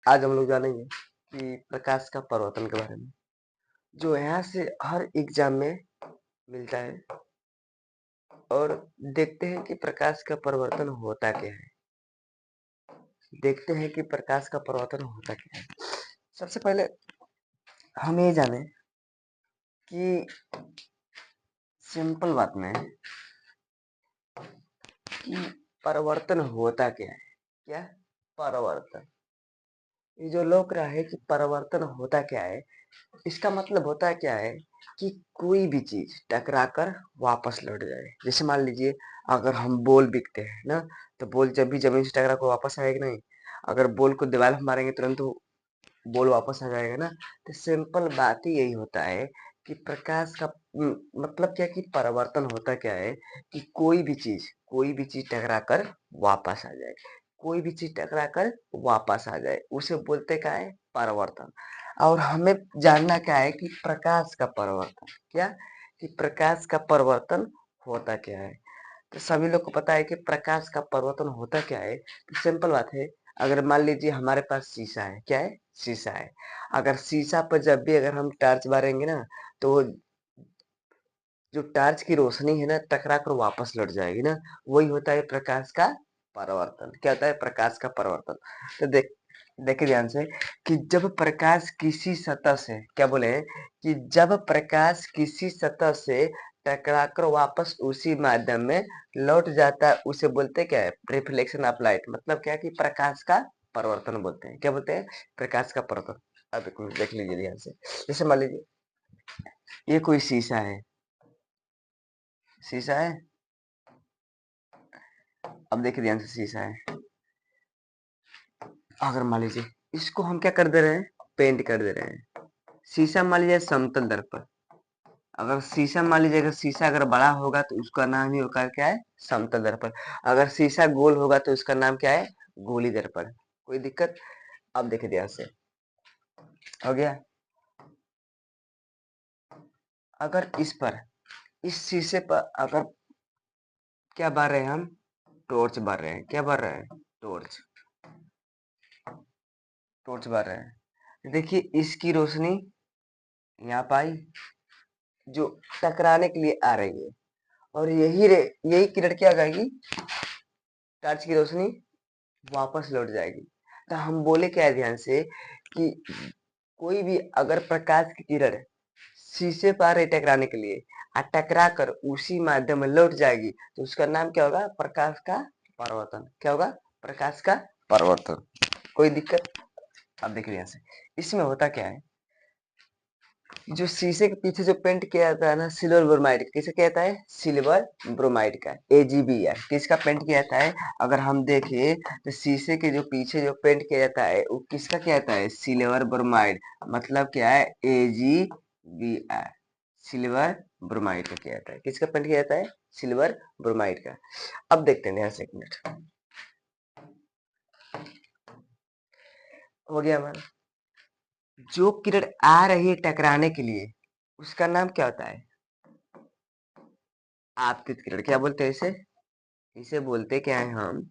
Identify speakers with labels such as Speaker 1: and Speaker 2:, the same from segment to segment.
Speaker 1: आज हम लोग जानेंगे कि प्रकाश का परिवर्तन के बारे में, जो यहाँ से हर एग्जाम में मिलता है। और देखते हैं कि प्रकाश का परिवर्तन होता क्या है। देखते हैं कि प्रकाश का परिवर्तन होता क्या है। सबसे पहले हम ये जाने कि सिंपल बात में कि परिवर्तन होता क्या है। क्या परिवर्तन, ये जो लोग रहा है कि परिवर्तन होता क्या है, इसका मतलब होता क्या है कि कोई भी चीज टकराकर वापस लौट जाए। जैसे मान लीजिए अगर हम बॉल बिकते हैं ना, तो बॉल जब भी जमीन से टकरा कर वापस आएगा नहीं। अगर बॉल को दीवार में मारेंगे तुरंत वो बॉल वापस आ जाएगा ना। तो सिंपल बात ही यही होता है कि प्रकाश का मतलब क्या कि परिवर्तन होता क्या है कि कोई भी चीज टकरा कर वापस आ जाए। कोई भी चीज टकरा कर वापस आ जाए उसे बोलते क्या है, परिवर्तन। और हमें जानना क्या है कि प्रकाश का परिवर्तन क्या, कि प्रकाश का परिवर्तन होता क्या है। तो सभी लोग को पता है कि प्रकाश का परिवर्तन होता क्या है। तो सिंपल बात है, अगर मान लीजिए हमारे पास शीशा है, क्या है, शीशा है। अगर शीशा पर जब भी अगर हम टॉर्च मारेंगे ना, तो वो जो टॉर्च की रोशनी है ना टकरा कर वापस लौट जाएगी ना। वही होता है प्रकाश का परिवर्तन। क्या होता है, प्रकाश का परिवर्तन। तो देखिए ध्यान से कि जब प्रकाश किसी सतह से, क्या बोले हैं, कि जब प्रकाश किसी सतह से टकराकर वापस उसी माध्यम में लौट जाता है उसे बोलते हैं क्या है, रिफ्लेक्शन ऑफ लाइट। मतलब क्या है कि प्रकाश का परिवर्तन बोलते हैं। क्या बोलते हैं, प्रकाश का परिवर्तन। अब एक मिनट देख लीजिए ध्यान से। जैसे मान लीजिए ये कोई शीशा है, शीशा है। अब देखिए ध्यान से, शीशा है। अगर मान लीजिए इसको हम क्या कर दे रहे हैं, पेंट कर दे रहे हैं। शीशा मान लीजिए समतल दर्पण। अगर शीशा मान लीजिए, अगर शीशा अगर बड़ा होगा तो उसका नाम ही होगा क्या है, समतल दर्पण। अगर शीशा गोल होगा तो उसका नाम क्या है, गोली दर्पण। कोई दिक्कत। अब देखिए ध्यान से, हो गया। अगर इस पर, इस शीशे पर अगर क्या बार रहे हैं हम, टॉर्च बार रहे हैं। क्या बार रहे हैं, टॉर्च, टॉर्च बार रहे हैं। देखिए इसकी रोशनी यहाँ पाई जो टकराने के लिए आ रही है, और यही किरण क्या करेगी, टॉर्च की रोशनी वापस लौट जाएगी। तो हम बोले क्या है ध्यान से कि कोई भी अगर प्रकाश की किरण शीशे पर आ रही टकराने के लिए, टकरा कर उसी माध्यम में लौट जाएगी, तो उसका नाम क्या होगा, प्रकाश का परिवर्तन। क्या होगा, प्रकाश का परिवर्तन। कोई दिक्कत। अब देखिए यहाँ से इसमें होता क्या है, जो शीशे के पीछे जो पेंट किया जाता है ना, सिल्वर ब्रोमाइड, किसे किया जाता है, सिल्वर ब्रोमाइड का, AgBr, किसका पेंट किया जाता है। अगर हम देखें तो शीशे के जो पीछे जो पेंट किया जाता है वो किसका किया जाता है, सिल्वर ब्रोमाइड। मतलब क्या है, AgBr, सिल्वर ब्रोमाइड का किया जाता है। किसका पेंट किया जाता है, सिल्वर ब्रोमाइड का। अब देखते हैं यहाँ से, एक मिनट हो गया हमारा। जो किरण आ रही है टकराने के लिए उसका नाम क्या होता है, आपतित किरण। क्या बोलते हैं इसे, इसे बोलते क्या है हम,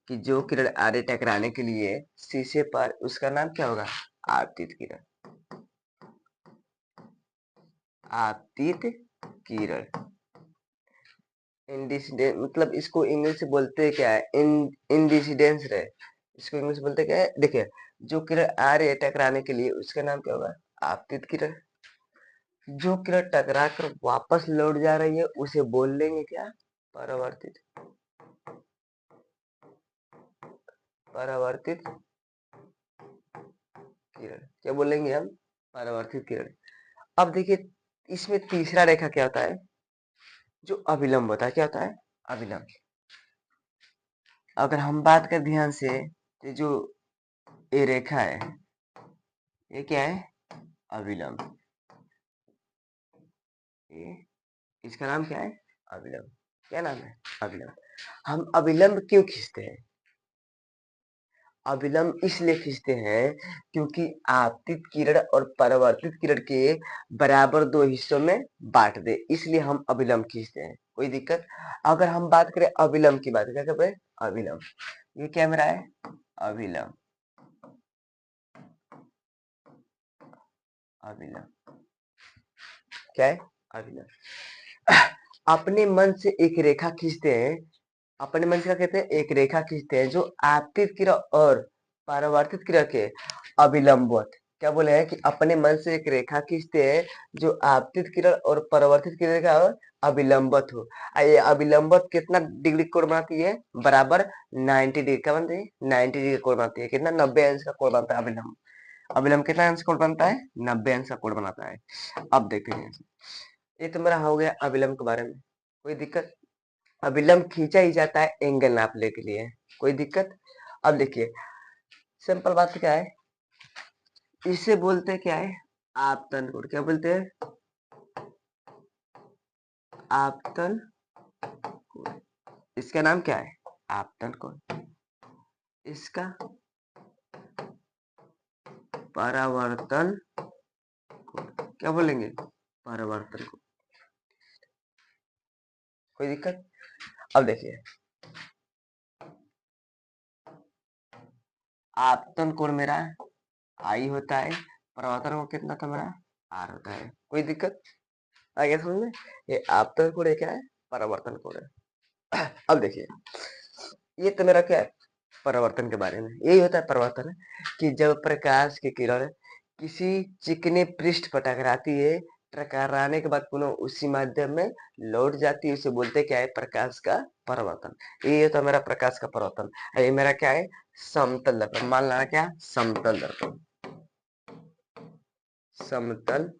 Speaker 1: कि जो किरण आ रही टकराने के लिए शीशे पर, उसका नाम क्या होगा, आपतित किरण। आपतित किरण। इंडिसिडेंस, मतलब इसको इंग्लिश से बोलते क्या है, इंडिसिडेंस रे। इसको इंग्लिश बोलते क्या है, देखिए जो किरण आ रही है टकराने के लिए उसका नाम क्या होगा, आपतित किरण। जो किरण टकरा कर वापस लौट जा रही है उसे बोल लेंगे क्या, परावर्तित, परावर्तित किरण। क्या बोलेंगे हम, परावर्तित किरण। अब देखिए इसमें तीसरा रेखा क्या होता है, जो अभिलंब होता है। क्या होता है, अभिलंब। अगर हम बात करें ध्यान से, तो जो ये रेखा है ये क्या है, अभिलंब। ये, इसका नाम क्या है, अभिलंब। क्या नाम है, अभिलंब। हम अभिलंब क्यों खींचते हैं, अभिलंब इसलिए खींचते हैं क्योंकि आपतित किरण और परावर्तित किरण के बराबर दो हिस्सों में बांट दे, इसलिए हम अभिलंब खींचते हैं। कोई दिक्कत। अगर हम बात करें अभिलंब की बात, क्या कर रहे हैं, अभिलंब। ये क्या मेरा है, अभिलंब। अविलंब। क्या है? अविलंब। अपने मन से एक रेखा खींचते हैं, अपने मन से क्या कहते हैं? एक रेखा खींचते हैं जो आपतित क्रिया और परावर्तित क्रिया के अविलंबवत। क्या बोले हैं कि अपने मन से एक रेखा खींचते हैं जो आपतित किरण और परावर्तित किरण का अविलंबत हो। ये अविलंबत कितना डिग्री कोण बनाती है? बराबर 90 डिग्री। क्या बनती है? 90 डिग्री कोण बनाती है। कितना? 90 अंश का कोण बनता है अविलंब। अविलंब कितना अंश कोण बनता है? 90 अंश का कोण बनाता है। अब देखते हैं, ये तो मेरा हो गया अविलंब के बारे में। कोई दिक्कत? अविलंब खींचा ही जाता है एंगल नापने के लिए। कोई दिक्कत? अब देखिए, सिंपल बात क्या है, इसे बोलते हैं क्या है? आपतन कोण। क्या बोलते हैं? आपतन कोण। इसका नाम क्या है? आपतन कोण। इसका परावर्तन कोण। क्या बोलेंगे? परावर्तन कोण। कोई दिक्कत? अब देखिए, आपतन कोण मेरा आई होता है, परावर्तन कोण कितना था मेरा? आर होता है। कोई दिक्कत? आ गया समझ में? ये आपतन कोण क्या है? परावर्तन कोण है। अब देखिए, ये तो मेरा क्या है? परावर्तन के बारे में। यही होता है परावर्तन, कि जब प्रकाश की किरण किसी चिकने पृष्ठ पर टकराती है, टकराने के बाद पुनः उसी माध्यम में लौट जाती है, उसे बोलते क्या है? प्रकाश का परावर्तन। ये होता है मेरा प्रकाश का परावर्तन। ये मेरा क्या है? समतल दर्पण। मान लेना क्या? समतल दर्पण। समतल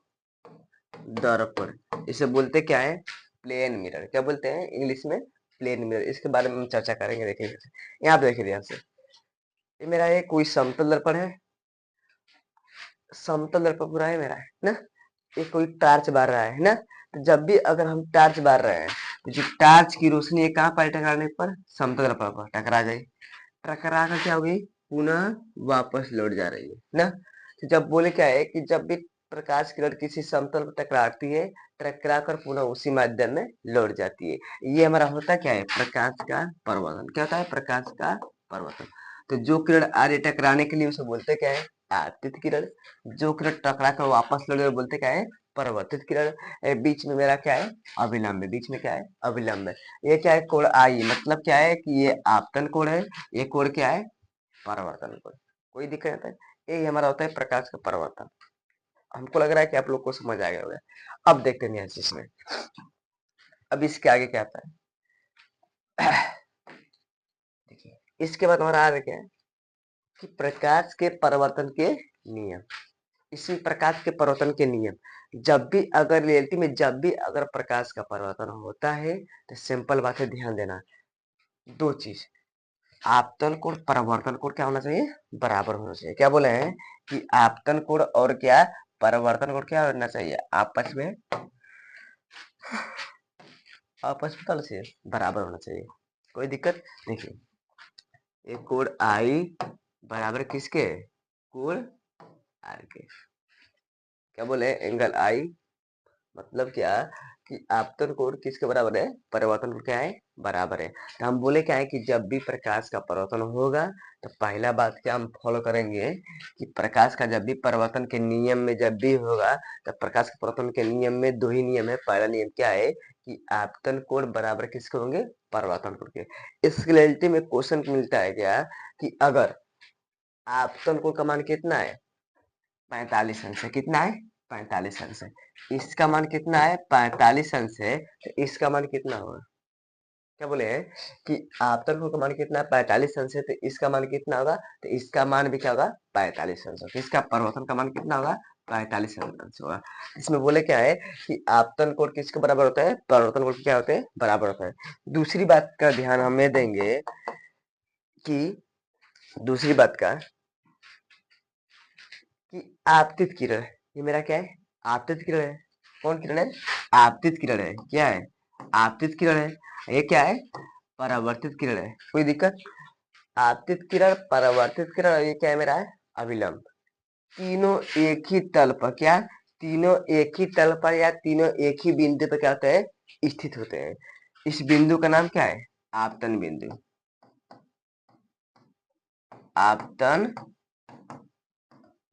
Speaker 1: दर्पण, इसे बोलते क्या है? Plane mirror. क्या बोलते हैं इंग्लिश में? Plane mirror. इसके बारे में हम चर्चा करेंगे। देखिए यहाँ पे, देखिए ध्यान से, ये मेरा ये कोई समतल दर्पण है, समतल दर्पण पूरा है मेरा, है ना? ये कोई टार्च बार रहा है ना? तो जब भी अगर हम टार्च बार रहे हैं, तो जो टार्च की रोशनी है कहाँ पर टकराने पर? समतल दर्पण पर टकरा जाए। टकरा कर क्या होगी? पुनः वापस लौट जा रही है ना? तो जब बोले क्या है कि जब भी प्रकाश किरण किसी समतल पर टकराती है, टकरा कर पुनः उसी माध्यम में लौट जाती है, ये हमारा होता क्या है? प्रकाश का परावर्तन। क्या होता है? प्रकाश का परावर्तन। तो जो किरण आ रही टकराने के लिए, उसे बोलते क्या है? आपतित किरण। जो किरण टकरा कर वापस लौट रही है, बोलते क्या है? परावर्तित किरण। बीच में मेरा क्या है? अविलंब है। बीच में क्या है? अविलंब है। ये क्या है? कोण आई, मतलब क्या है कि ये आपतन कोण है, ये कोण क्या है? परावर्तन कोण। कोई दिक्कत है? यही हमारा होता है प्रकाश का परावर्तन। हमको लग रहा है कि आप लोग को समझ आ गया होगा। अब देखते हैं इसमें, अब इसके आगे क्या आता है। देखिए, इसके बाद हमारा आ रहा क्या है कि प्रकाश के परावर्तन के नियम। इसी प्रकाश के परावर्तन के नियम, जब भी अगर रियलिटी में जब भी अगर प्रकाश का परावर्तन होता है, तो सिंपल बात है, ध्यान देना, दो चीज, आपतन कोण परावर्तन कोण क्या होना चाहिए? बराबर होना चाहिए। क्या बोले हैं कि आपतन कोण और क्या? परावर्तन कोण क्या होना चाहिए? आपस में तल से बराबर होना चाहिए। कोई दिक्कत? देखिए, एक कोण आई बराबर किसके? कोण आर के। क्या बोले? एंगल आई मतलब क्या कि आपतन कोण किसके बराबर है? परावर्तन कोण क्या है? बराबर है। तो हम बोले क्या है कि जब भी प्रकाश का परावर्तन होगा, तो पहला बात क्या हम फॉलो करेंगे कि प्रकाश का जब भी परावर्तन के नियम में जब भी होगा, तो प्रकाश के परावर्तन के नियम में दो ही नियम है। पहला नियम क्या है कि आपतन कोण बराबर किसके होंगे? परावर्तन कोण के। इस रियलिटी में क्वेश्चन मिलता है क्या कि अगर आपतन कोण का मान कितना है? 45 अंश है। कितना है? 45 अंश है। इसका मान कितना है? 45 अंश है। तो इसका मान कितना होगा? क्या बोले हैं कि आपतन कोण का मान कितना है? 45 अंश है। तो इसका मान कितना होगा? तो इसका मान भी क्या होगा? 45 अंश होगा। इसका परावर्तन का मान कितना होगा? 45 अंश होगा। इसमें बोले क्या है कि आपतन कोण किसके बराबर होता है? परावर्तन कोण क्या होते हैं? बराबर होता है। दूसरी बात का ध्यान हमें देंगे कि दूसरी बात का कि आपतित किरण, ये मेरा क्या है? आपतित किरण है। कौन किरण है? आपतित किरण है। क्या है? आपतित किरण है। ये क्या है? परावर्तित किरण है। कोई दिक्कत? आपतित किरण, परावर्तित किरण, और ये क्या है मेरा? अविलंब। तीनों एक ही तल पर, क्या? तीनों एक ही तल पर या तीनों एक ही बिंदु पर क्या होते हैं? स्थित होते हैं। इस बिंदु का नाम क्या है? आपतन बिंदु। आपतन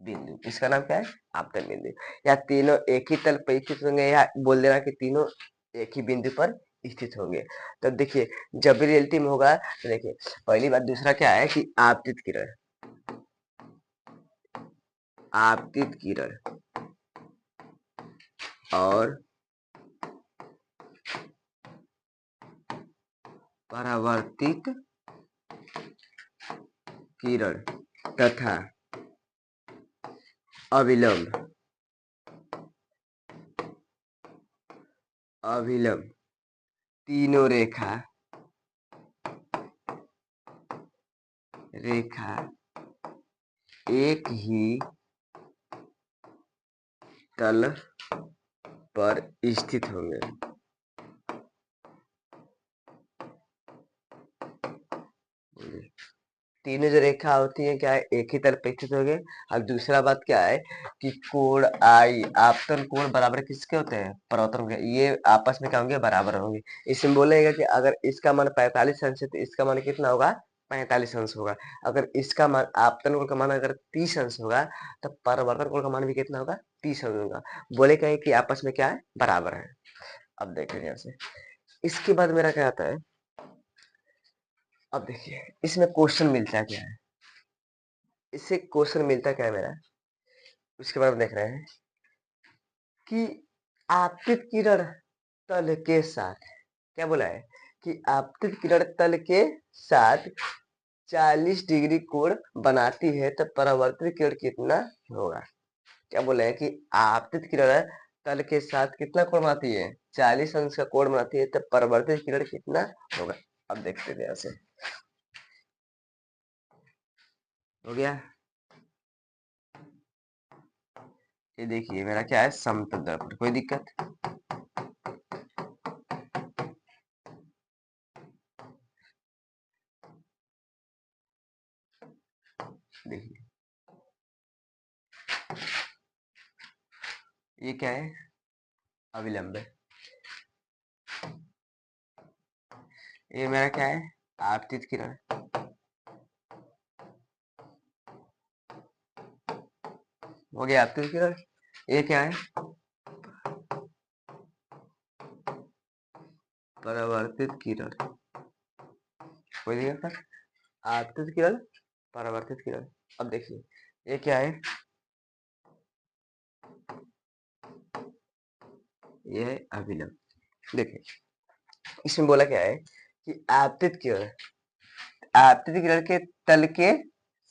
Speaker 1: बिंदु, इसका नाम क्या है? आपतन बिंदु। या तीनों एक ही तल पर स्थित होंगे, या बोल देना कि तीनों एक ही बिंदु पर स्थित होंगे। तो देखिए जब भी रियलिटी में होगा तो देखिए पहली बात, दूसरा क्या है कि आपतित किरण, आपतित किरण और परावर्तित किरण तथा अविलंब, अविलंब तीनों रेखा एक ही तल पर स्थित होंगे। तीनों जो रेखा होती है क्या है? एक ही तरफ पे स्थित होंगे। अब दूसरा बात क्या है कि कोण आई, आपतन कोण बराबर किसके होते हैं? परावर्तन के। ये आपस में क्या होंगे? बराबर होंगे। इसमें बोलेगा कि अगर इसका मान 45 अंश है तो इसका मान कितना होगा? 45 अंश होगा। अगर इसका मान, आपतन कोण का मान अगर 30 अंश होगा तो परावर्तन कोण का मान भी कितना होगा? 30 अंश होगा। बोले क्या है कि आपस में क्या है? बराबर है। अब देखेंगे यहाँ से, इसके बाद मेरा क्या आता है, अब देखिए इसमें क्वेश्चन मिलता है क्या है, इससे क्वेश्चन मिलता क्या है मेरा, उसके बाद देख रहे हैं कि आपतित किरण तल के साथ, क्या बोला है कि आपतित किरण तल के साथ 40 डिग्री कोण बनाती है तो परावर्तित किरण कितना होगा? क्या बोला है कि आपतित किरण तल के साथ कितना कोण बनाती है? 40 अंश का कोण बनाती है तो परावर्तित किरण कितना होगा? अब देखते हैं यहाँ से, हो गया। ये देखिए मेरा क्या है? समतल दर्पण, कोई दिक्कत? देखिए ये क्या है? अविलंब है। ये मेरा क्या है? आपतित किरण। हो गया आपतित किरण। ये क्या है? परावर्तित किरण। कोई दिक्कत? आपतित किरण, परावर्तित किरण। अब देखिए ये क्या है? ये है अविलंब। देखिए इसमें बोला क्या है कि आपतित किरण, आपतित किरण के तल के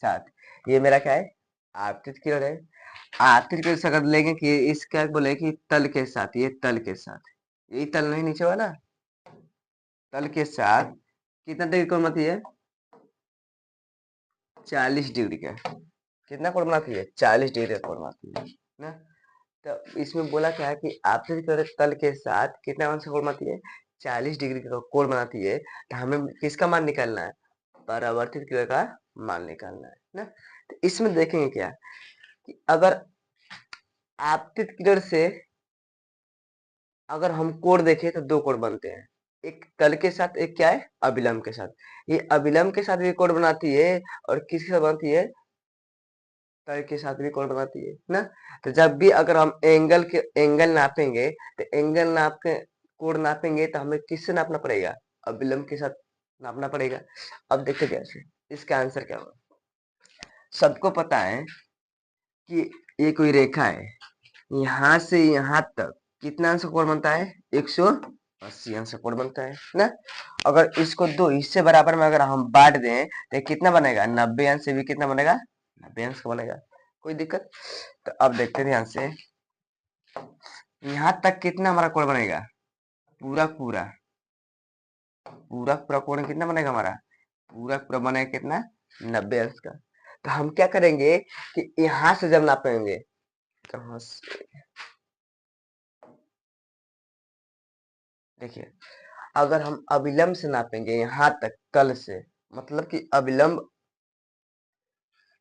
Speaker 1: साथ, ये मेरा क्या है? आपतित किरण है। आपतित किरण से अगर लेंगे कि इसका बोले कि तल के साथ, ये तल के साथ, यही तल नहीं नीचे वाला, तल के साथ कितना डिग्री कोण बनाती है? 40 डिग्री का। कितना कोण बनाती है? 40 डिग्री का कोण बनाती है ना। तो इसमें बोला क्या है कि आपतित किरण तल के साथ कितना अंश कोण बनाती है? 40 डिग्री का कोण बनाती है। तो हमें किसका मान निकालना है? परावर्तित किरण का मान निकालना है ना। तो इसमें देखेंगे क्या कि अगर आपतित किरण से अगर हम कोण देखें तो दो कोण बनते हैं, एक तल के साथ, एक क्या है? अविलंब के साथ। ये अविलंब के साथ भी कोण बनाती है और किसके साथ बनती है? तल के साथ भी कोण बनाती है ना। तो जब भी अगर हम एंगल नापेंगे तो एंगल नाप के कोण नापेंगे तो हमें किससे नापना पड़ेगा? अविलंब के साथ नापना पड़ेगा। अब देखते कैसे, इसका आंसर क्या होगा। सबको पता है कि ये कोई रेखा है, यहाँ से यहाँ तक कितना अंश कोण बनता है? 180 अंश कोण बनता है ना। अगर इसको दो हिस्से बराबर में अगर हम बांट दें तो कितना बनेगा? 90 अंश से भी कितना बनेगा? 90 अंश का बनेगा। कोई दिक्कत? तो अब देखते हैं ध्यान से, यहाँ तक कितना हमारा कोण बनेगा? पूरा पूरा पूरा पूरा कोण कितना बनेगा हमारा? पूरा पूरा बनेगा कितना? 90 अंश का। तो हम क्या करेंगे कि यहाँ से जब नापेंगे, कहाँ से, देखिए अगर हम अविलंब से नापेंगे यहाँ तक तल से, मतलब कि अविलंब,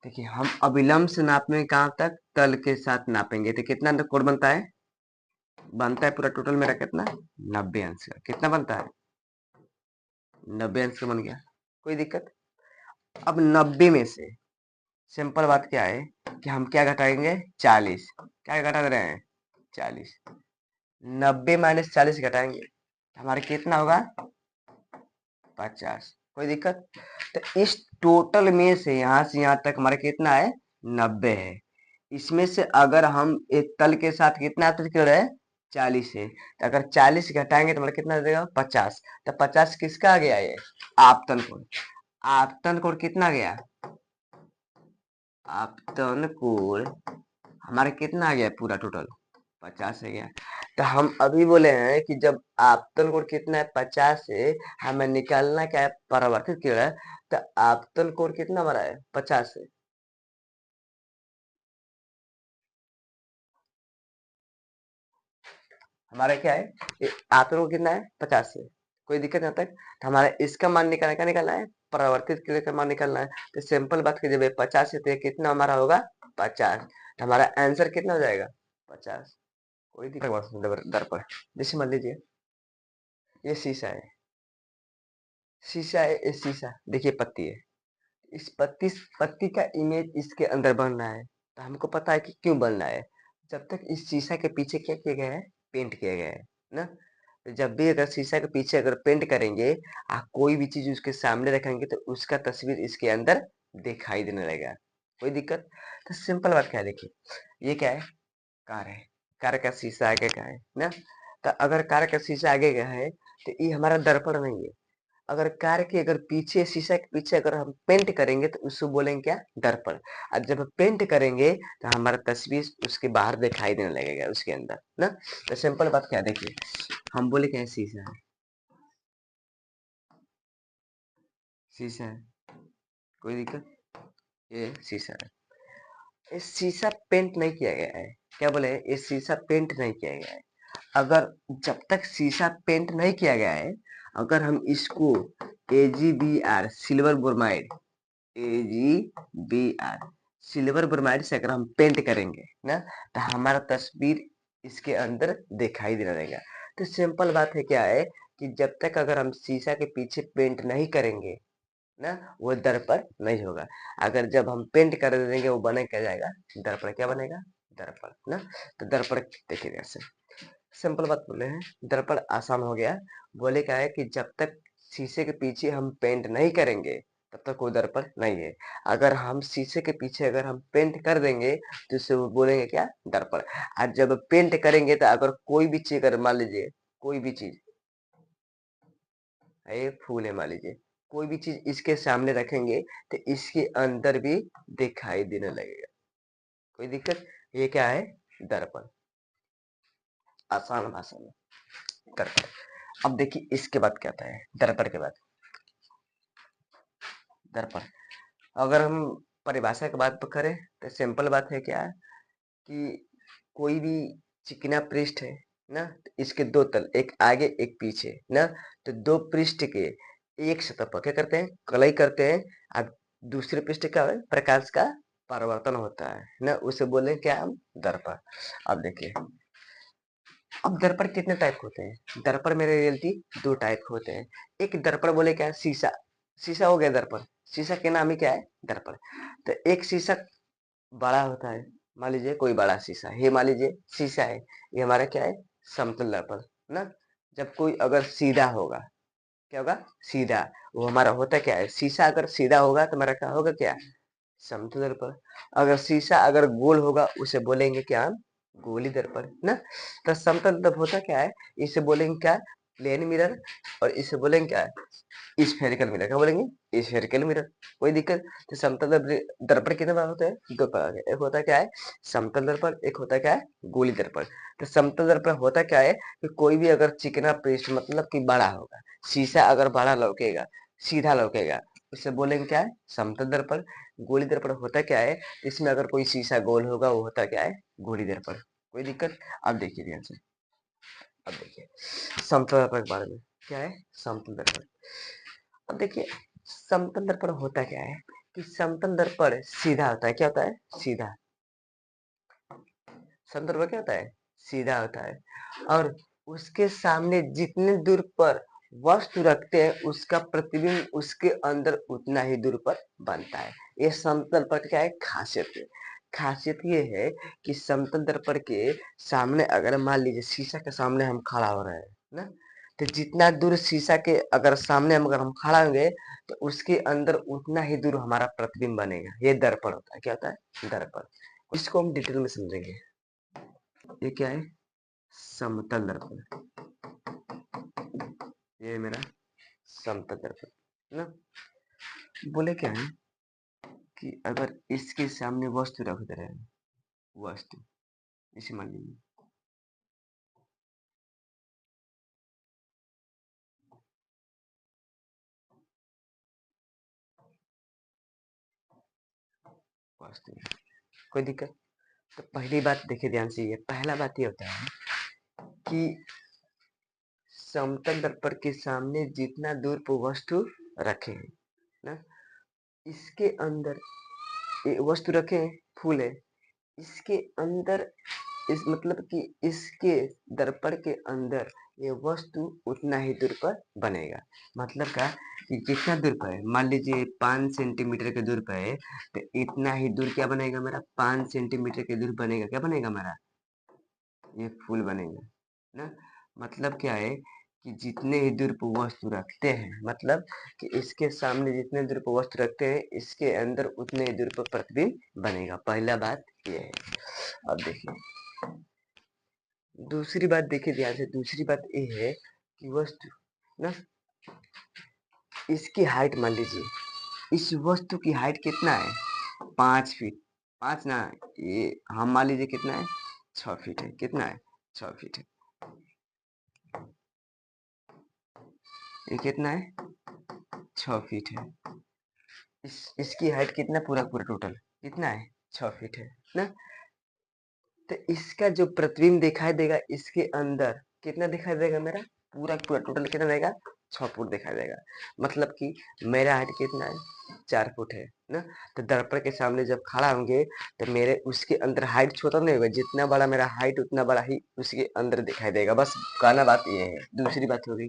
Speaker 1: देखिए हम अविलंब से नापेंगे कहाँ तक? तल के साथ नापेंगे तो कितना कोण बनता है? बनता है पूरा टोटल मेरा कितना? 90 अंश का। कितना बनता है? 90 अंश का बन गया। कोई दिक्कत? अब 90 में से सिंपल बात क्या है कि हम क्या घटाएंगे 40, क्या घटा दे रहे हैं 40, 90 माइनस 40 घटाएंगे हमारे कितना होगा 50। कोई दिक्कत? तो इस टोटल में से यहाँ तक हमारे कितना है 90 है। इसमें से अगर हम एक तल के साथ कितना कर रहे हैं 40 है, तो अगर 40 घटाएंगे तो हमारा कितना देगा 50। तो 50 किसका आ गया ये आपतन कोण। आपतन कोण कितना गया, आपतन कोण हमारा कितना आ गया पूरा टोटल 50 है गया। तो हम अभी बोले हैं कि जब आपतन कोण कितना है 50 है, हमें निकालना क्या है परावर्तित किरण। तो आपतन कोण कितना हमारा है 50 है, हमारा क्या है आपतन कोण कितना है 50 है। कोई दिक्कत यहाँ तक? तो हमारा इसका मान निकालना, क्या निकालना है परावर्तित किरण का मान निकालना है। तो सिंपल बात कीजिए भाई 50 है तो ये कितना हमारा होगा 50। तो हमारा आंसर कितना हो जाएगा 50। कोई दिक्कत दर्पण, जैसे मान लीजिए ये शीशा है, शीशा है, ये शीशा देखिए पत्ती है, इस पत्ती पत्ती का इमेज इसके अंदर बन रहा है। तो हमको पता है कि क्यों बन रहा है, जब तक इस शीशा के पीछे क्या किया गया है पेंट किया गया है ना। तो जब भी अगर शीशा के पीछे अगर पेंट करेंगे कोई भी चीज उसके सामने रखेंगे तो उसका तस्वीर इसके अंदर दिखाई देने लगेगा। कोई दिक्कत? तो सिंपल बात क्या है देखिए, ये क्या है कार है, कार का शीशा आगे का है ना। तो अगर कार का शीशा आगे का है तो ये हमारा दर्पण नहीं है। अगर कार के अगर पीछे शीशा के पीछे अगर हम पेंट करेंगे तो उसको बोलेंगे क्या दर्पण। और जब पेंट करेंगे तो हमारा तस्वीर उसके बाहर दिखाई देने लगेगा उसके अंदर ना। तो सिंपल बात क्या है देखिए, हम बोले क्या है शीशा है, शीशा है, कोई दिक्कत? ये शीशा है, ये शीशा पेंट नहीं किया गया है। क्या बोले ये शीशा पेंट नहीं किया गया है। अगर जब तक शीशा पेंट नहीं किया गया है, अगर हम इसको AgBr silver bromide, AgBr silver bromide से अगर हम पेंट करेंगे ना तो हमारा तस्वीर इसके अंदर दिखाई देने लगेगा। तो सिंपल बात है क्या है कि जब तक अगर हम शीशा के पीछे पेंट नहीं करेंगे ना वो दर्पण नहीं होगा। अगर जब हम पेंट कर देंगे वो बने क्या जाएगा दर्पण, क्या बनेगा दर्पण ना। तो दर्पण देखिए ऐसे सिंपल बात बोले हैं, दर्पण आसान हो गया। बोले क्या है कि जब तक शीशे के पीछे हम पेंट नहीं करेंगे तब तक कोई दर्पण नहीं है। अगर हम शीशे के पीछे अगर हम पेंट कर देंगे तो इसे वो बोलेंगे क्या दर्पण। और जब पेंट करेंगे तो अगर कोई भी चीज अगर मान लीजिए कोई भी चीज ये फूल है मान लीजिए, कोई भी चीज इसके सामने रखेंगे तो इसके अंदर भी दिखाई देने लगेगा। कोई दिक्कत? ये क्या है दर्पण, आसान भाषा में दर्पण। अब देखिए इसके बाद क्या आता है दर्पण के बाद, दर्पण अगर हम परिभाषा की बात करें तो सिंपल बात है क्या कि कोई भी चिकना पृष्ठ है ना, तो इसके दो तल एक आगे एक पीछे ना, तो दो पृष्ठ के एक सतह पर क्या करते हैं कलई करते हैं। अब दूसरे पृष्ठ का प्रकाश का परावर्तन होता है ना, उसे बोले क्या हम दर्पण। अब देखिए अब दर्पण कितने टाइप होते हैं, दर्पण मेरे रियलिटी दो टाइप होते हैं। एक दर्पण बोले क्या शीशा, शीशा हो गया दर्पण, शीशा के नाम ही क्या है दर्पण। तो एक शीशा बड़ा होता है, मान लीजिए कोई बड़ा शीशा है, ये मान लीजिए शीशा है, ये हमारा क्या है समतल दर्पण ना। जब कोई अगर सीधा होगा, क्या होगा सीधा, वो हमारा होता क्या है शीशा अगर सीधा होगा तो हमारा क्या होगा क्या समतल दर्पण। अगर शीशा अगर गोल होगा उसे बोलेंगे क्या हम गोली दर्पण ना। तो समतल दर्पण होता क्या है, इसे बोलेंगे क्या प्लेन मिरर, और इसे बोलेंगे क्या स्फेरिकल मिरर, क्या बोलेंगे स्फेरिकल मिरर। कोई दिक्कत? तो समतल दर्पण कितने प्रकार होते हैं दो प्रकार के, एक होता है क्या है समतल दर्पण, एक होता है क्या है गोली दर्पण। तो समतल दर्पण होता क्या है कि कोई भी अगर चिकना पृष्ठ मतलब कि बड़ा होगा, शीशा अगर बड़ा लौकेगा सीधा लौकेगा उसे बोलेंगे क्या है समतल दर्पण। गोली दर्पण होता क्या है, इसमें अगर कोई शीशा गोल होगा वो होता क्या है गोली दर्पण। कोई दिक्कत? अब देखिए ध्यान से, अब देखिए समतल दर्पण के बारे में क्या है समतल दर्पण। अब देखिए समतल दर्पण होता क्या है कि समतल दर्पण सीधा होता है, क्या होता है सीधा, समतल दर्पण क्या होता है सीधा होता है। और उसके सामने जितने दूर पर वस्तु रखते हैं उसका प्रतिबिंब उसके अंदर उतना ही दूर पर बनता है। ये समतल दर्पण की क्या है खासियत है। खासियत ये है कि समतल दर्पण के सामने अगर मान लीजिए शीशा के सामने हम खड़ा हो रहे हैं ना, तो जितना दूर शीशा के अगर सामने हम खड़ा होंगे तो उसके अंदर उतना ही दूर हमारा प्रतिबिंब बनेगा। ये दर्पण होता है। क्या होता है? दर्पण। इसको हम डिटेल में समझेंगे। ये क्या है? समतल दर्पण। ये मेरा समतल दर्पण ना। बोले क्या है कि अगर इसके सामने वस्तु रख दे रहे हैं, वस्तु इसे मान लीजिए वस्तु, कोई दिक्कत? तो पहली बात देखिए ध्यान से, ये पहला बात ये होता है कि समतल दर्पण के सामने जितना दूर पर वस्तु रखे हैं ना, इसके अंदर ये वस्तु रखे हैं, फूल है, इसके अंदर इस मतलब कि इसके दर्पण के अंदर ये वस्तु उतना ही दूर पर बनेगा। मतलब क्या कि कितना दूर पर है, मान लीजिए 5 सेंटीमीटर के दूर पर है, तो इतना ही दूर क्या बनेगा मेरा? 5 सेंटीमीटर के दूर बनेगा। क्या बनेगा मेरा? ये फूल बनेगा ना। मतलब क्या है कि जितने ही दूर पर वस्तु रखते हैं, मतलब कि इसके सामने जितने दूर पर वस्तु रखते हैं, इसके अंदर उतने ही दूर पर प्रतिबिंब बनेगा। पहला बात ये है। अब देखिए दूसरी बात, देखिए ध्यान से, दूसरी बात ये है कि वस्तु ना, इसकी हाइट मान लीजिए, इस वस्तु की हाइट कितना है? 5 फीट। 5 ना, ये हम मान लीजिए कितना है? 6 फीट है। कितना है? 6 फीट है। ये कितना है? 6 फीट है। इसकी हाइट कितना पूरा पूरा टोटल कितना है? 6 फीट है ना। तो इसका जो प्रतिबिंब दिखाई देगा इसके अंदर कितना दिखाई देगा मेरा? पूरा पूरा टोटल कितना रहेगा? 6 फुट दिखाई देगा। मतलब कि मेरा हाइट कितना है? 4 फुट है ना। तो दर्पण के सामने जब खड़ा होंगे तो मेरे उसके अंदर हाइट छोटा नहीं होगा, जितना बड़ा मेरा हाइट उतना बड़ा ही उसके अंदर दिखाई देगा। बस कहना बात ये है। दूसरी बात हो गई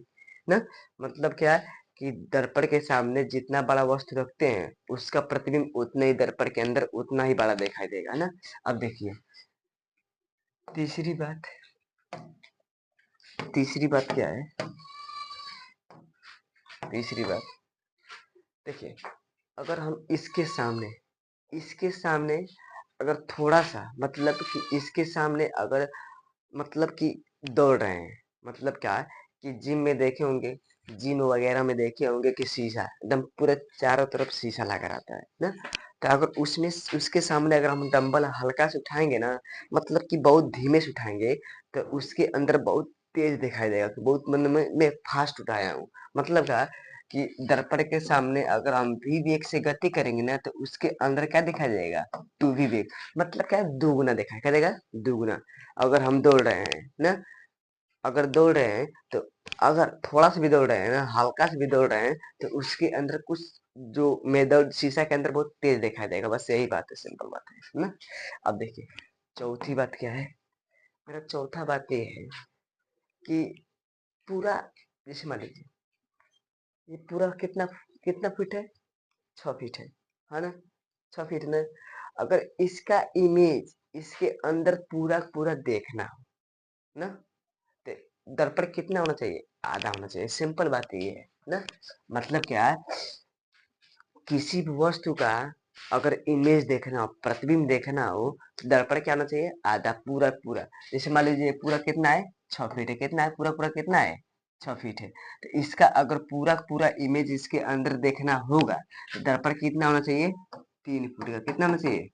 Speaker 1: ना, मतलब क्या है कि दर्पण के सामने जितना बड़ा वस्तु रखते हैं उसका प्रतिबिंब उतने ही दर्पण के अंदर उतना ही बड़ा दिखाई देगा ना। अब देखिए तीसरी बात, तीसरी बात क्या है? तीसरी बात देखिए, अगर हम इसके सामने अगर थोड़ा सा मतलब कि इसके सामने अगर मतलब कि दौड़ रहे हैं, मतलब क्या है कि जिम में देखे होंगे, जिम वगैरह में देखे होंगे कि शीशा एकदम पूरे चारों तरफ शीशा लगा रहता है ना। तो अगर उसमें उसके सामने अगर हम डंबल हल्का से उठाएंगे ना, मतलब कि बहुत धीमे से उठाएंगे, तो उसके अंदर बहुत तेज दिखाई देगा कि बहुत मतलब मैं फास्ट उठाया हूँ। मतलब क्या कि दर्पण के सामने अगर हम वी वेग से गति करेंगे ना, तो उसके अंदर क्या दिखाई देगा? 2v वेग। मतलब क्या है? दुगुना दिखाई, क्या देगा? दुगुना। अगर हम दौड़ रहे हैं ना, अगर दौड़ रहे हैं तो अगर थोड़ा सा भी दौड़ रहे हैं ना, हल्का से भी दौड़ रहे हैं, तो उसके अंदर कुछ जो मेदर शीशा के अंदर बहुत तेज दिखाई देगा। बस यही बात है, सिंपल बात है ना। अब देखिए चौथी बात क्या है? मेरा चौथा बात ये है कि पूरा, जैसे मान लीजिए ये पूरा कितना कितना फीट है? 6 फीट है ना। 6 फीट में अगर इसका इमेज इसके अंदर पूरा पूरा देखना हो ना, तो दर्पण कितना होना चाहिए? आधा होना चाहिए। सिंपल बात ये है ना। मतलब क्या है, किसी भी वस्तु का अगर इमेज देखना हो, प्रतिबिंब देखना हो, तो दर्पण क्या होना चाहिए? आधा, पूरा पूरा। जैसे मान लीजिए पूरा कितना है? 6 फीट है। कितना है? पूरा पूरा कितना है? 6 फीट है। तो इसका अगर पूरा पूरा इमेज इसके अंदर देखना होगा तो दर्पण कितना होना चाहिए? 3 फुट का। कितना होना चाहिए?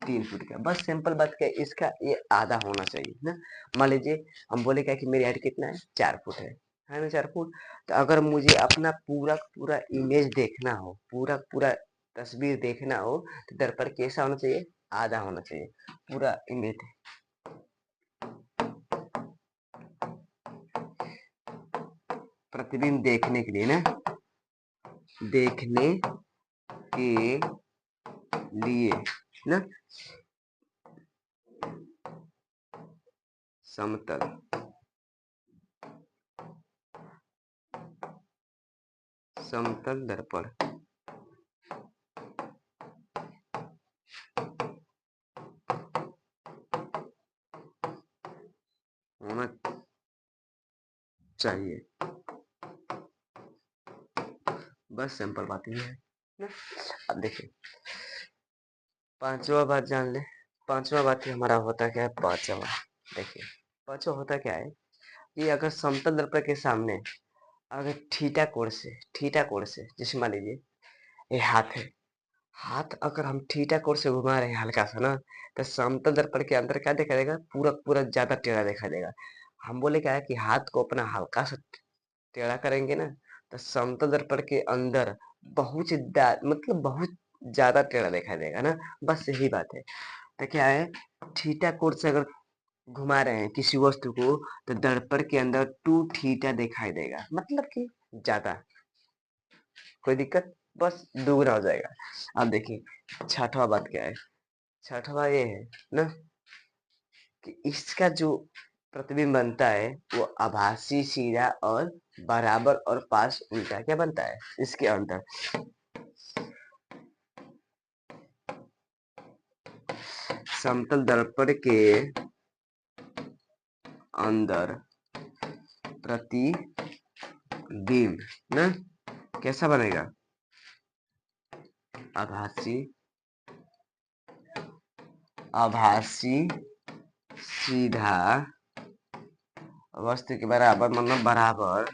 Speaker 1: 3 फुट का। बस सिंपल बात क्या है, इसका ये आधा होना चाहिए ना। मान लीजिए हम बोले क्या कि मेरी हाइट कितना है? 4 फुट है ना, 4 फुट। तो अगर मुझे अपना पूरा पूरा इमेज देखना हो, पूरा पूरा तस्वीर देखना हो, तो दर्पण कैसा होना चाहिए? आधा होना चाहिए पूरा इमेज। प्रतिबिंब देखने के लिए ना, देखने के लिए ना, समतल समतल दर्पण चाहिए। बस सिंपल बात ये है ना। अब देखिए पांचवा बात जान ले। पांचवा बात ही हमारा होता क्या है, पांचवा। देखिए पांचवा होता क्या है कि अगर समतल दर्पण के सामने अगर थीटा कोण से जैसे मान लीजिए ये हाथ है, हाथ अगर हम थीटा कोण से घुमा रहे हैं हल्का सा ना, तो समतल दर्पण के अंदर क्या दिखाई देगा, पूरा पूरा ज्यादा टेढ़ा दिखाई देगा। हम बोले क्या है कि हाथ को अपना हल्का सा टेढ़ा करेंगे ना, तो समतल दर्पण के अंदर मतलब बहुत ज्यादा टेढ़ा दिखाई देगा ना। बस यही बात है। तो क्या है, थीटा कोण से अगर घुमा रहे हैं किसी वस्तु को, तो दर्पण के अंदर टू थीटा दिखाई देगा, मतलब कि ज्यादा। कोई दिक्कत, बस दुगना हो जाएगा। अब देखिए छठवा बात क्या है। छठवा ये है ना कि इसका जो प्रतिबिंब बनता है वो आभासी, सीधा और बराबर और पास उल्टा क्या बनता है इसके अंदर। समतल दर्पण के अंदर प्रतिबिंब ना कैसा बनेगा, आभासी, सीधा, वस्तु के बराबर, मतलब बराबर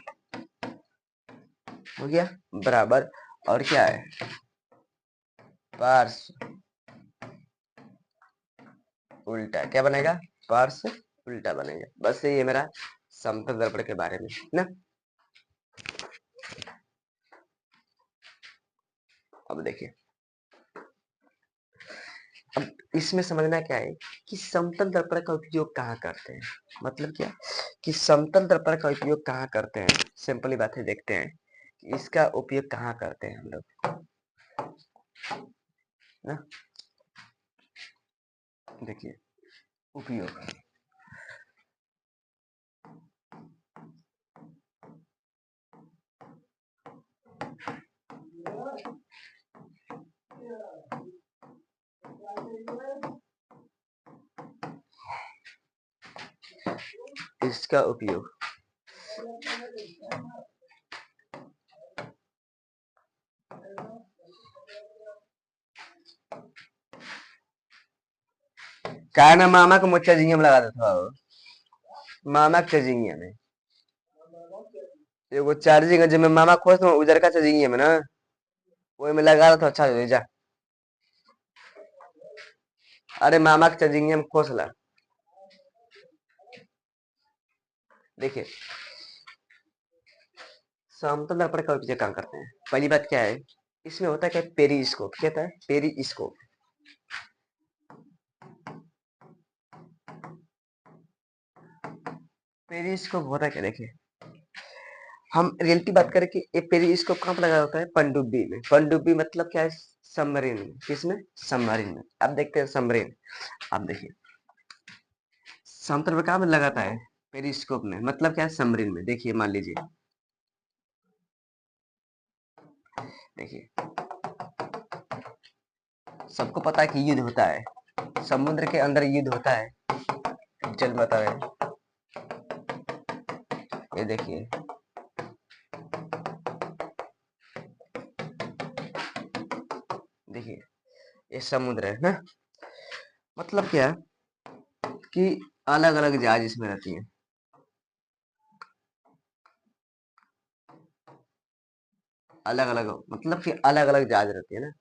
Speaker 1: हो गया, बराबर और क्या है, पार्श्व उल्टा। क्या बनेगा, पार्श्व उल्टा बनेगा। बस ये मेरा समतल दर्पण के बारे में ना। अब देखिए, अब इसमें समझना क्या है कि समतल दर्पण का उपयोग कहाँ करते हैं। मतलब क्या कि समतल दर्पण का उपयोग कहाँ करते हैं, सिंपली बात है, देखते हैं कि इसका उपयोग कहाँ करते हैं हम लोग ना। देखिए उपयोग, इसका उपयोग का ना मामा को मुच्चा जिंगे में लगा देता हो, मामा के जिंगे में एगो चार्जिंग है जिसमें मामा खोज तो उजर का चार्जिंग में ना, वो में लगा देता अच्छा हो जा। अरे मामा के चार्जिंग में खोसला। देखिए समतल दर्पण का उपयोग कहाँ करते हैं, पहली बात क्या है, इसमें होता है क्या, पेरिस्कोप। क्या होता है, पेरिस्कोप। पेरिस्कोप होता है क्या, देखिए हम रियलिटी बात करें कि ये पेरिस्कोप कहाँ पर लगा होता है, पनडुब्बी में। पनडुब्बी मतलब क्या है, सबमरीन में। किसमें, सबमरीन में। अब देखते हैं सबमरीन। अब देखिए समतल पर कहाँ में लगाता है, पेरिस्कोप में, मतलब क्या है, सबमरीन में। देखिए मान लीजिए, देखिए सबको पता है कि युद्ध होता है, समुद्र के अंदर युद्ध होता है, चल बता रहे। ये देखिए देखिए ये समुद्र है ना। मतलब क्या कि अलग अलग जहाज इसमें रहती हैं, अलग अलग, मतलब कि अलग अलग जहाज रहती है ना।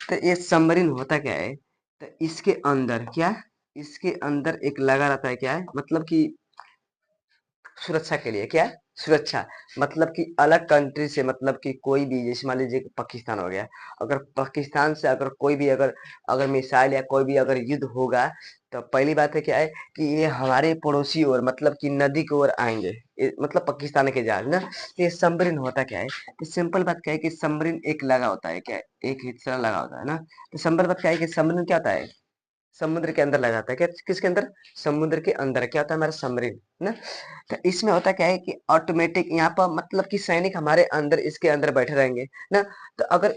Speaker 1: तो ये सबमरीन होता क्या है, तो इसके अंदर क्या, इसके अंदर एक लगा रहता है, क्या है मतलब कि सुरक्षा के लिए। क्या है, सुरक्षा, मतलब कि अलग कंट्री से, मतलब कि कोई भी, जैसे मान लीजिए कि पाकिस्तान हो गया, अगर पाकिस्तान से अगर कोई भी अगर अगर मिसाइल या कोई भी अगर युद्ध होगा, तो पहली बात है क्या है कि ये हमारे पड़ोसी ओर, मतलब कि नदी की ओर आएंगे, मतलब पाकिस्तान के जहाज ना। तो ये सबमरीन होता क्या है, तो सिंपल बात क्या है कि सबमरीन एक लगा होता है, क्या है? एक हिस्सा लगा होता है ना। तो सिंपल बात क्या है कि सबमरीन क्या होता है, समुद्र के अंदर लगाता है। क्या, किसके अंदर, समुद्र के अंदर क्या होता है, हमारा सबमरीन ना। तो इसमें होता क्या है कि ऑटोमेटिक यहाँ पर, मतलब कि सैनिक हमारे अंदर, इसके अंदर बैठे रहेंगे ना। तो अगर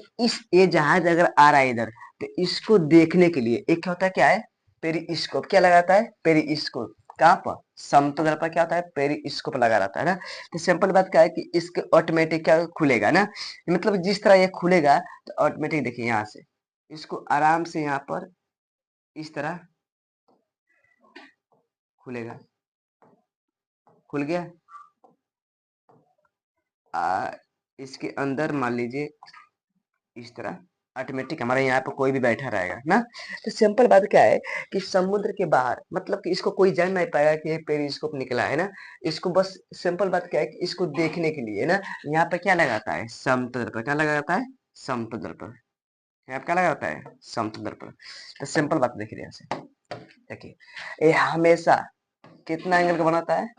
Speaker 1: ये जहाज अगर आ रहा है इधर, तो इसको देखने के लिए एक क्या होता है, क्या है, पेरिस्कोप। क्या लगाता है, पेरिस्कोप। कहाँ पर? समतल पर क्या होता है? पेरिस्कोप लगा रहता है ना। तो सिंपल बात क्या है कि इसके ऑटोमेटिक क्या खुलेगा ना, मतलब जिस तरह ये खुलेगा तो ऑटोमेटिक देखिए यहाँ से इसको आराम से यहाँ पर इस तरह खुलेगा। खुल गया। इसके अंदर मान लीजिए इस तरह ऑटोमेटिक हमारे यहाँ पे कोई भी बैठा रहेगा ना। तो सिंपल बात क्या है कि समुद्र के बाहर मतलब कि इसको कोई जान नहीं पाएगा कि ये पेरिस्कोप निकला है ना। इसको बस सिंपल बात क्या है कि इसको देखने के लिए ना यहाँ पे क्या लगाता है? समतल पर। क्या लगाता है? समतल पर। यहाँ पे क्या लगाता है? समतल पर। तो सिंपल बात देखिए यहाँ से, देखिए ये हमेशा कितना एंगल का बनाता है?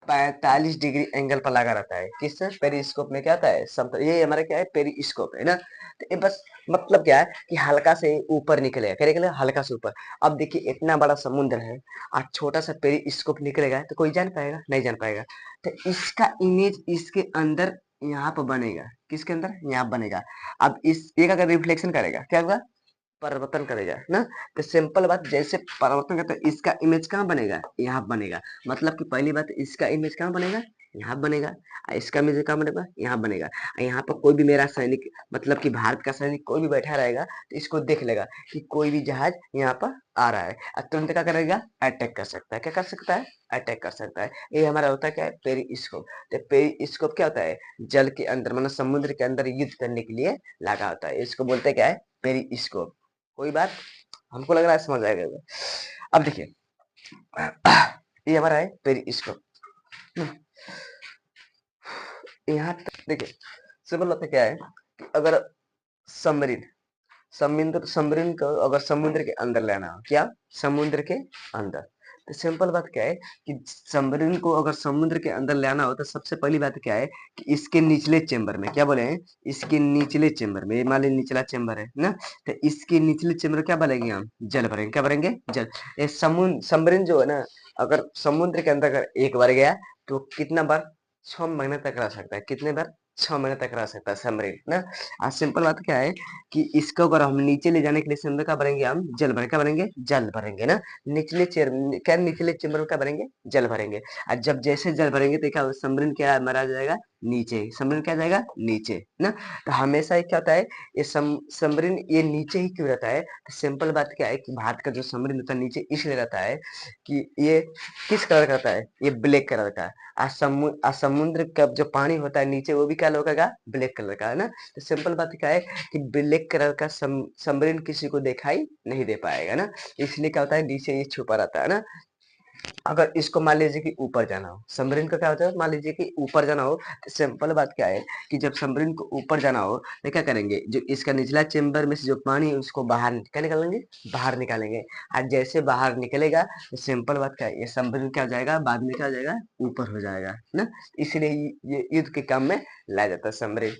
Speaker 1: 45 डिग्री एंगल पर लगा रहता है। किस? पेरिस्कोप में क्या आता है? समतल। ये हमारा क्या है? पेरिस्कोप है ना। तो ये बस मतलब क्या है कि हल्का से ऊपर निकलेगा। क्या निकलेगा? हल्का से ऊपर। अब देखिए इतना बड़ा समुद्र है और छोटा सा पेरिस्कोप निकलेगा तो कोई जान पाएगा? नहीं जान पाएगा। तो इसका इमेज इसके अंदर यहाँ पर बनेगा। किसके अंदर? यहाँ बनेगा। अब इस एक अगर रिफ्लेक्शन करेगा क्या होगा? परिवर्तन करेगा ना। तो सिंपल बात जैसे परिवर्तन करता है इसका इमेज कहाँ बनेगा? यहाँ बनेगा। मतलब कि पहली बात इसका इमेज कहाँ बनेगा? यहाँ बनेगा। इसका इमेज कहाँ बनेगा? यहाँ बनेगा। यहाँ पर कोई भी मेरा सैनिक मतलब कि भारत का सैनिक कोई भी बैठा रहेगा तो इसको देख लेगा कि कोई भी जहाज यहाँ पर आ रहा है और तुरंत क्या करेगा? अटैक कर सकता है। क्या कर सकता है? अटैक कर सकता है। ये हमारा होता है क्या है? पेरिस्कोप। तो पेरिस्कोप क्या होता है? जल के अंदर मतलब समुद्र के अंदर युद्ध करने के लिए लगा होता है। इसको बोलते हैं क्या है? पेरिस्कोप। कोई बात? हमको लग रहा है समझ आएगा। अब देखिए ये हमारा है पेरिस्कोप। यहाँ तक देखिए सिंपल बात है क्या है कि अगर सबमरीन सबमरीन को अगर समुद्र के अंदर लेना हो, क्या? समुद्र के अंदर। तो सिंपल बात क्या है कि सबमरीन को अगर समुद्र के अंदर लाना हो तो सबसे पहली बात क्या है कि इसके निचले चेंबर में क्या बोले हैं? इसके निचले चेंबर में, मान लीजिए निचला चेंबर है ना। तो इसके निचले चेंबर क्या भरेंगे हम? जल भरेंगे। क्या भरेंगे? जल। ये सबमरीन जो है ना अगर समुद्र के अंदर अगर एक बार गया तो कितना बार? 6 महीने तक रह सकता है। कितने बार? 6 महीने तक रह सकता है सबमरीन ना। आज सिंपल बात क्या है कि इसको अगर हम नीचे ले जाने के लिए समुद्र का भरेंगे हम जल भरेंगे। क्या भरेंगे? जल भरेंगे ना। निचले चेर क्या निचले चेम्बर में क्या भरेंगे? जल भरेंगे। और जब जैसे जल भरेंगे तो क्या सबमरीन क्या मरा जाएगा? नीचे। सबमरीन क्या जाएगा? नीचे ना। तो हमेशा ये क्या होता है ये सबमरीन ये नीचे ही क्यों रहता है? तो सिंपल बात क्या है कि भारत का जो सबमरीन होता है नीचे इसलिए रहता है कि ये किस कलर का रहता है? ये ब्लैक कलर का। समुद्र का जो पानी होता है नीचे वो भी क्या कलर का? ब्लैक कलर का है ना। तो सिंपल बात क्या है कि ब्लैक कलर का सबमरीन किसी को दिखाई नहीं दे पाएगा ना। इसलिए क्या होता है नीचे ये छुपा रहता है ना। अगर इसको मान लीजिए कि ऊपर जाना हो, सबमरीन का क्या होता है मान लीजिए कि ऊपर जाना हो तो सिंपल बात क्या है कि जब सबमरीन को ऊपर जाना हो तो क्या करेंगे? जो इसका निचला चेंबर में से जो पानी है उसको बाहर क्या निकालेंगे? बाहर निकालेंगे। और जैसे बाहर निकलेगा तो सिंपल बात क्या है ये सबमरीन क्या हो जाएगा? बाद में क्या हो जाएगा? ऊपर हो जाएगा ना। इसलिए ये युद्ध के काम में लाया जाता है सबमरीन।